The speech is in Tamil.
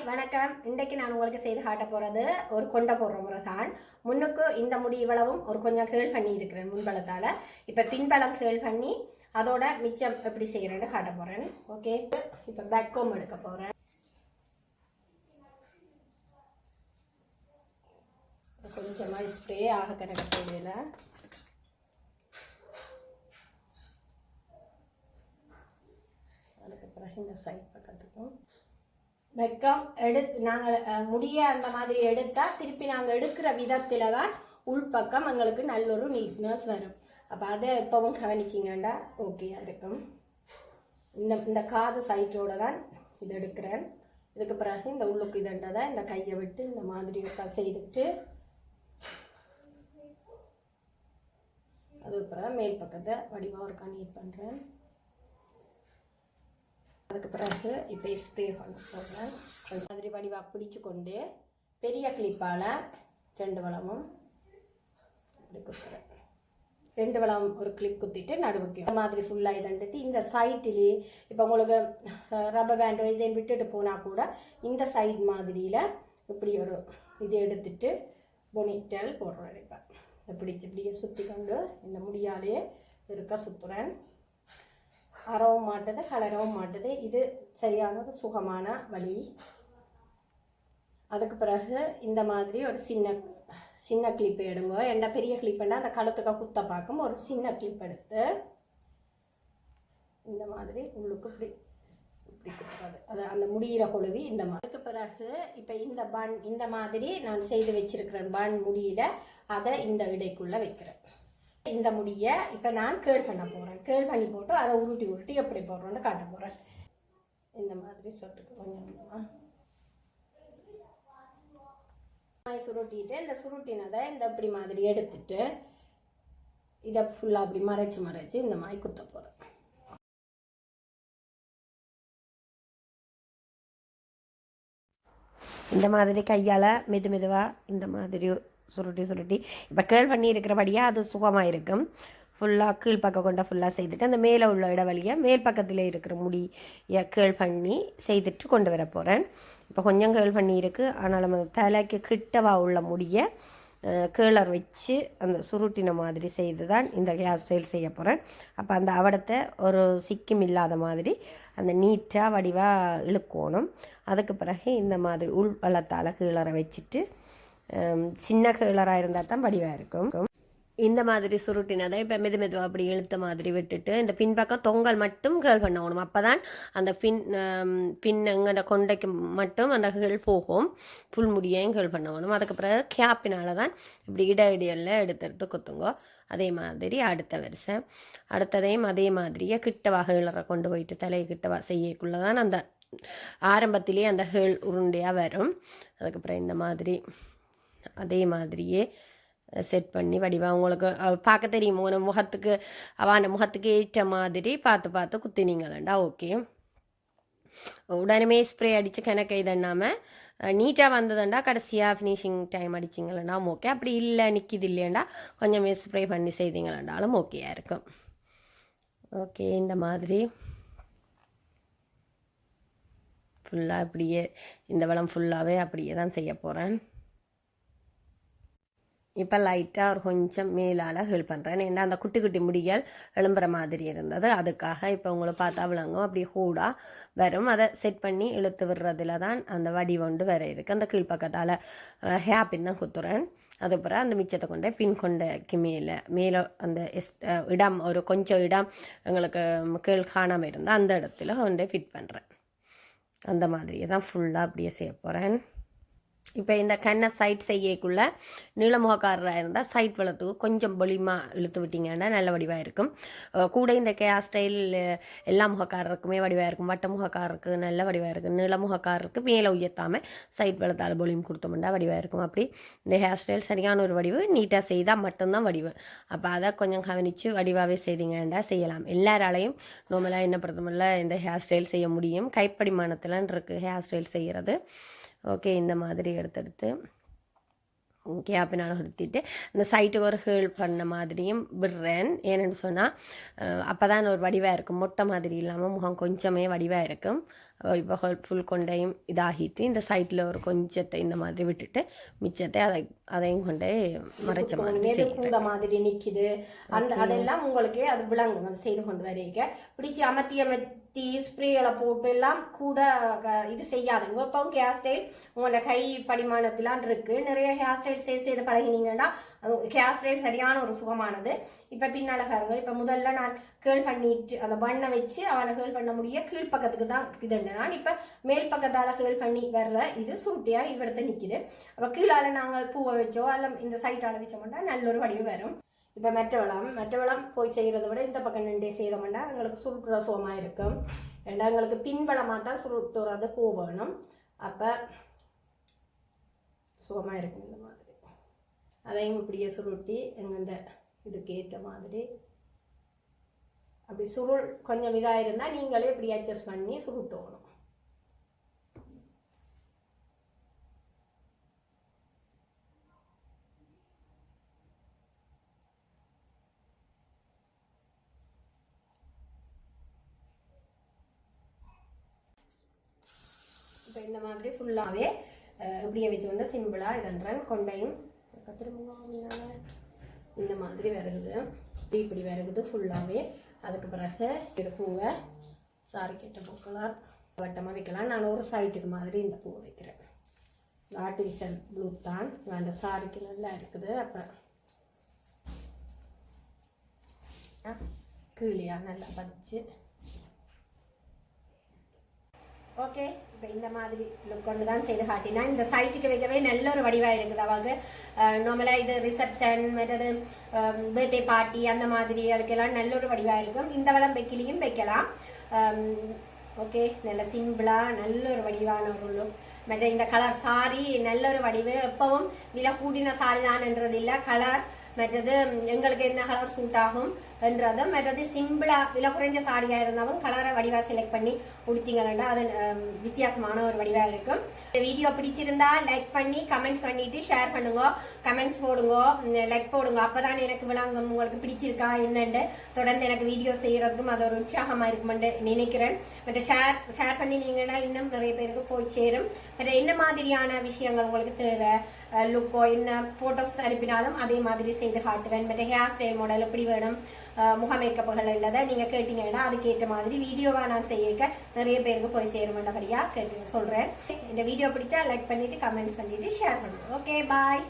வணக்கம். இன்றைக்கு நான் உங்களுக்கு செய்து காட்ட போகிறது ஒரு கொண்ட போடுற முறை தான். முன்னுக்கு இந்த முடி இவ்வளவும் ஒரு கொஞ்சம் கேள் பண்ணி இருக்கிறேன் முன்பலத்தால். இப்போ பின்பலம் கேள் பண்ணி அதோட மிச்சம் எப்படி செய்கிறேன்னு காட்ட போகிறேன். ஓகே, இப்போ பேக் கோம் எடுக்க போகிறேன். கொஞ்சமாக ஸ்ப்ரே ஆக கணக்க தேவையில்ல. அதுக்கப்புறம் இந்த சைட் பக்கத்துக்கும் வெக்கம் நாங்கள் முடிய அந்த மாதிரி எடுத்தால் திருப்பி நாங்கள் எடுக்கிற விதத்தில் தான் உள்பக்கம் எங்களுக்கு நல்ல ஒரு நீட்னஸ் வரும். அப்போ அதை எப்பவும் கவனிச்சிங்கண்டா ஓகேயா இருக்கும். இந்த காது சைட்டோடு தான் இது எடுக்கிறேன். இதுக்கு பிறகு இந்த உள்ளுக்கு இதண்டதை இந்த கையை விட்டு இந்த மாதிரி செய்துட்டு அதுக்கு பிறகு மேல் பக்கத்தை வடிவாக ஒரு நீட் பண்ணுறேன். அதுக்கு பிறகு இப்போ ஸ்ப்ரே பண்ண போடுறேன். அந்த மாதிரி வடிவாக பிடிச்சி கொண்டு பெரிய கிளிப்பால் 2 வளமும் இப்படி குத்துறேன். 2 வளம் ஒரு கிளிப் குத்திட்டு நடுவுக்கு இந்த மாதிரி ஃபுல்லாக இதண்டுட்டு இந்த சைட்லேயே இப்போ உங்களுக்கு ரப்பர் பேண்டோ இதை விட்டுட்டு போனால் கூட இந்த சைட் மாதிரியில் இப்படி ஒரு இதை எடுத்துட்டு பொனிட்டல் போடுறேன். இப்போ இப்படியே சுற்றி கொண்டு இந்த முடியாலேயே இருக்க சுற்றுறேன். அறவும் மாட்டுது, கலரவும் மாட்டுது. இது சரியானது சுகமான வழி. அதுக்கு பிறகு இந்த மாதிரி ஒரு சின்ன கிளிப் எடுங்க. என்ன பெரிய கிளிப்புன்னா அந்த கழுத்துக்க குத்த பார்க்கும் ஒரு சின்ன கிளிப் எடுத்து இந்த மாதிரி உள்ளுக்கு இப்படி குத்துறது. அது அந்த முடிகிற கொழுவி இந்த மாதிரி. அதுக்கு பிறகு இப்போ இந்த பன் இந்த மாதிரி நான் செய்து வச்சிருக்கிறேன். பன் முடியில் அதை இந்த இடைக்குள்ளே வைக்கிறேன். இந்த முடியை இப்போ நான் கேள் பண்ண போகிறேன். கேள் பண்ணி போட்டு அதை உருட்டி எப்படி போடுறோன்னு காட்ட போகிறேன். இந்த மாதிரி சொட்டுக்கு கொஞ்சம் சுருட்டிட்டு இந்த சுருட்டினதை இந்த இப்படி மாதிரி எடுத்துட்டு இதை ஃபுல்லாக அப்படி மறைச்சு இந்த மாதிரி குத்த போகிறேன். இந்த மாதிரி கையால் மெதுவாக இந்த மாதிரி சுருட்டி இப்போ கேள் பண்ணி இருக்கிறபடியாக அது சுகமாக இருக்கும். ஃபுல்லாக கீழ் பக்கம் கொண்ட ஃபுல்லாக செய்துட்டு அந்த மேலே உள்ள இடவழியை மேல் பக்கத்தில் இருக்கிற முடியை கேள் பண்ணி செய்துட்டு கொண்டு வர போகிறேன். இப்போ கொஞ்சம் கேள் பண்ணி இருக்குது. ஆனால் நம்ம தலைக்கு கிட்டவா உள்ள முடியை கேளர் வச்சு அந்த சுருட்டின மாதிரி செய்து தான் இந்த ஹேர் ஸ்டைல் செய்ய போகிறேன். அப்போ அந்த அவடத்தை ஒரு சிக்கும் இல்லாத மாதிரி அந்த நீட்டாக வடிவாக இழுக்கணும். அதுக்கு பிறகு இந்த மாதிரி உள் வளத்தால் கீழரை வச்சுட்டு சின்ன கேளராக இருந்தால் தான் வடிவாக இருக்கும். இந்த மாதிரி சுருட்டினதை இப்போ மெதுவாக அப்படி இழுத்த மாதிரி விட்டுட்டு இந்த பின்பக்கம் தொங்கல் மட்டும் கேள் பண்ணணும். அப்போ தான் அந்த பின் எங்கட கொண்டைக்கு மட்டும் அந்த கேள் போகும். புல் முடியையும் கேள் பண்ணணும். அதுக்கப்புறம் கேப்பினால தான் இப்படி இடையெல்லாம் எடுத்து குத்துங்கோ. அதே மாதிரி அடுத்த வரிசை அடுத்ததையும் அதே மாதிரியே கிட்டவா கேளரை கொண்டு போயிட்டு தலையை கிட்டவா செய்யக்குள்ளே தான் அந்த ஆரம்பத்திலேயே அந்த கேள் உருண்டையாக வரும். அதுக்கப்புறம் இந்த மாதிரி அதே மாதிரியே செட் பண்ணி வடிவா உங்களுக்கு பார்க்க தெரியும். உங்கள் முகத்துக்கு அவன் முகத்துக்கு ஏற்ற மாதிரி பார்த்து குத்தினீங்களா ஓகே. உடனே ஸ்ப்ரே அடித்து கணக்கு இதென்னாமல் நீட்டாக வந்ததுண்டா கடைசியாக ஃபினிஷிங் டைம் அடிச்சிங்களா ஓகே. அப்படி இல்லை நிற்கிது இல்லையாண்டா கொஞ்சமே ஸ்ப்ரே பண்ணி செய்தீங்களாண்டாலும் ஓகேயா இருக்கும். ஓகே, இந்த மாதிரி ஃபுல்லாக அப்படியே இந்த வளம் ஃபுல்லாகவே அப்படியே தான் செய்ய போகிறேன். இப்போ லைட்டாக ஒரு கொஞ்சம் மேலால் ஹெல்ப் பண்ணுறேன். ஏன்னா அந்த குட்டி முடிகள் எழும்புற மாதிரி இருந்தது. அதுக்காக இப்போ உங்களை பார்த்தா விளங்கும் அப்படி ஹூடாக வரும். அதை செட் பண்ணி இழுத்து விடுறதுல தான் அந்த வடிவொண்டு வர இருக்குது. அந்த கீழ்ப்பக்கத்தால் ஹேப்பின் தான் குத்துறேன். அதுக்கப்புறம் அந்த மிச்சத்தை கொண்டே பின் கொண்டைக்கு மேலே அந்த இடம் ஒரு கொஞ்சம் இடம் எங்களுக்கு கீழ் காணாமல் இருந்தால் அந்த இடத்துல கொண்டே ஃபிட் பண்ணுறேன். அந்த மாதிரியே தான் ஃபுல்லாக அப்படியே செய்ய போகிறேன். இப்போ இந்த கண்ணை சைட் செய்யக்குள்ளே நீளமுகக்காரராக இருந்தால் சைட் வளர்த்துக்கு கொஞ்சம் பொலிமாக இழுத்து விட்டிங்கன்னா நல்ல வடிவாக இருக்கும். கூட இந்த ஹேர் ஸ்டைல் எல்லா முகக்காரருக்குமே வடிவாக இருக்கும். வட்ட முகக்காரருக்கு நல்ல வடிவாக இருக்கும். நீளமுகக்காரருக்கு மேலே உயர்த்தாமல் சைட் வளர்த்தால் பொலியும் கொடுத்தோம்னா வடிவாக இருக்கும். அப்படி இந்த ஹேர் ஸ்டைல் சரியான ஒரு வடிவு நீட்டாக செய்தால் மட்டும்தான் வடிவு. அப்போ அதை கொஞ்சம் கவனித்து வடிவாகவே செய்தீங்கன்னா செய்யலாம். எல்லாராலையும் நார்மலாக என்ன பொறுத்தமில்ல இந்த ஹேர் ஸ்டைல் செய்ய முடியும். கைப்படிமானத்தில்ன்னு இருக்குது ஹேர் ஸ்டைல் செய்கிறது. ஓகே, இந்த மாதிரி எடுத்து கேப்பினால் நிறுத்திட்டு இந்த சைட்டுக்கு ஒரு ஹேர்ல் பண்ண மாதிரியும் விடுறேன். ஏன்னு சொன்னால் அப்போ தான் ஒரு வடிவாக இருக்கும், மொட்டை மாதிரி இல்லாமல் முகம் கொஞ்சமே வடிவாக இருக்கும். இப்போ ஃபுல் கொண்டையும் இதாகிட்டு இந்த சைட்டில் ஒரு கொஞ்சத்தை இந்த மாதிரி விட்டுட்டு மிச்சத்தை அதையும் கொண்டே மறைச்ச மாதிரி கூட மாதிரி நிற்கிது. அதெல்லாம் உங்களுக்கே அது விளங்கும். அது செய்து கொண்டு வரீங்க பிடிச்சி அமர்த்தி ஸ்ப்ரேகளை போட்டு எல்லாம் கூட இது செய்யாதுங்க. இப்போவும் ஹேர் ஸ்டைல் உங்களோட கை படிமானத்திலாம் இருக்குது. நிறைய ஹேர் ஸ்டைல் செய்து பழகினீங்கன்னா ஹேர் ஸ்டைல் சரியான ஒரு சுகமானது. இப்போ பின்னால் பாருங்க, இப்போ முதல்ல நான் கேள் பண்ணிட்டு அந்த பண்ணை வச்சு அவனை கேள் பண்ண முடிய கீழ்ப்பக்கத்துக்கு தான் இது. நான் இப்போ மேல் பக்கத்தால் கேள் பண்ணி வர்ற இது சுருட்டியாக இவ்விடத்தை நிற்கிது. அப்போ கீழால் நாங்கள் பூவை வச்சோ அல்ல இந்த சைட்டால் வச்சோம்னா நல்ல ஒரு வடிவு வரும். இப்போ மெட்டவளம் போய் செய்கிறத விட இந்த பக்கம் நின்றே செய்தோம்னா எங்களுக்கு சுருட்டுற சுகமாக இருக்கும். ஏன்னா எங்களுக்கு பின்பலமாக தான் சுருட்டுறது பூ வேணும். அப்போ சுகமாக இருக்கும். இந்த மாதிரி அதையும் இப்படியே சுருட்டி எங்கள்ட இதுக்கு ஏற்ற மாதிரி அப்படி சுருள் கொஞ்சம் இதாக இருந்தால் நீங்களே இப்படி அட்ஜஸ்ட் பண்ணி சுருட்டணும். இப்போ இந்த மாதிரி ஃபுல்லாகவே இப்படியே வச்சு வந்து சிம்பிளாக இதன்றேன். கொண்டையும் இந்த மாதிரி வருகுது, இப்படி வருகுது ஃபுல்லாகவே. அதுக்கு பிறகு இது பூவை சாரி கிட்ட பூக்கலாம், வட்டமாக வைக்கலாம். நான் ஒரு சைட்டுக்கு மாதிரி இந்த பூவை வைக்கிறேன். ஆர்டிஃபிஷியல் ப்ளூ தான் அந்த சாரிக்கு நல்லா இருக்குது. அப்புறம் கீழியாக நல்லா பதிச்சு ஓகே. இப்போ இந்த மாதிரி லுக் கொண்டு தான் செய்து காட்டினா இந்த சைட்டுக்கு வைக்கவே நல்ல ஒரு வடிவாக இருக்குது. அதாவது நார்மலாக இது ரிசப்ஷன் மற்றது பர்த்டே பார்ட்டி அந்த மாதிரி அதுக்கெல்லாம் நல்ல ஒரு வடிவாக இருக்கும். இந்த வளம் வைக்கலையும் வைக்கலாம். ஓகே, நல்ல சிம்பிளாக நல்ல ஒரு வடிவான ஒரு லுக். மற்ற இந்த கலர் சாரி நல்ல ஒரு வடிவு. எப்பவும் விலை கூடின சாரி தான்ன்றது இல்லை, கலர் மற்றது எங்களுக்கு என்ன கலர் சூட் ஆகும் என்றது. மற்றது சிம்பிளாக விலை குறைஞ்ச சாரியாக இருந்தாலும் கலரை வடிவாக செலக்ட் பண்ணி உடுத்திங்கன்னா அது வித்தியாசமான ஒரு வடிவாக இருக்கும். இந்த வீடியோ பிடிச்சிருந்தா லைக் பண்ணி கமெண்ட்ஸ் பண்ணிவிட்டு ஷேர் பண்ணுங்க, கமெண்ட்ஸ் போடுங்க, லைக் போடுங்க. அப்போ தான் எனக்கு விளங்கும் உங்களுக்கு பிடிச்சிருக்கா என்னண்டு தொடர்ந்து எனக்கு வீடியோ செய்கிறதுக்கும் அது ஒரு உற்சாகமாக இருக்குமென்று நினைக்கிறேன். மற்ற ஷேர் பண்ணினீங்கன்னா இன்னும் நிறைய பேருக்கு போய் சேரும். மற்ற என்ன மாதிரியான விஷயங்கள் உங்களுக்கு தேவை, லுக்கோ என்ன ஃபோட்டோஸ் அனுப்பினாலும் அதே மாதிரி செய்து காட்டுவேன். மற்ற ஹேர் ஸ்டைல் மாடல் எப்படி வேணும், முக மேக்கப்புகள் என்றதை நீங்கள் கேட்டீங்கன்னா அதுக்கேற்ற மாதிரி வீடியோவாக நான் செய்ய நிறைய பேருக்கு போய் சேருமெண்டபடியாக சொல்கிறேன். இந்த வீடியோ பிடிச்சா லைக் பண்ணிவிட்டு கமெண்ட்ஸ் பண்ணிவிட்டு ஷேர் பண்ணுங்கள். ஓகே, பாய்.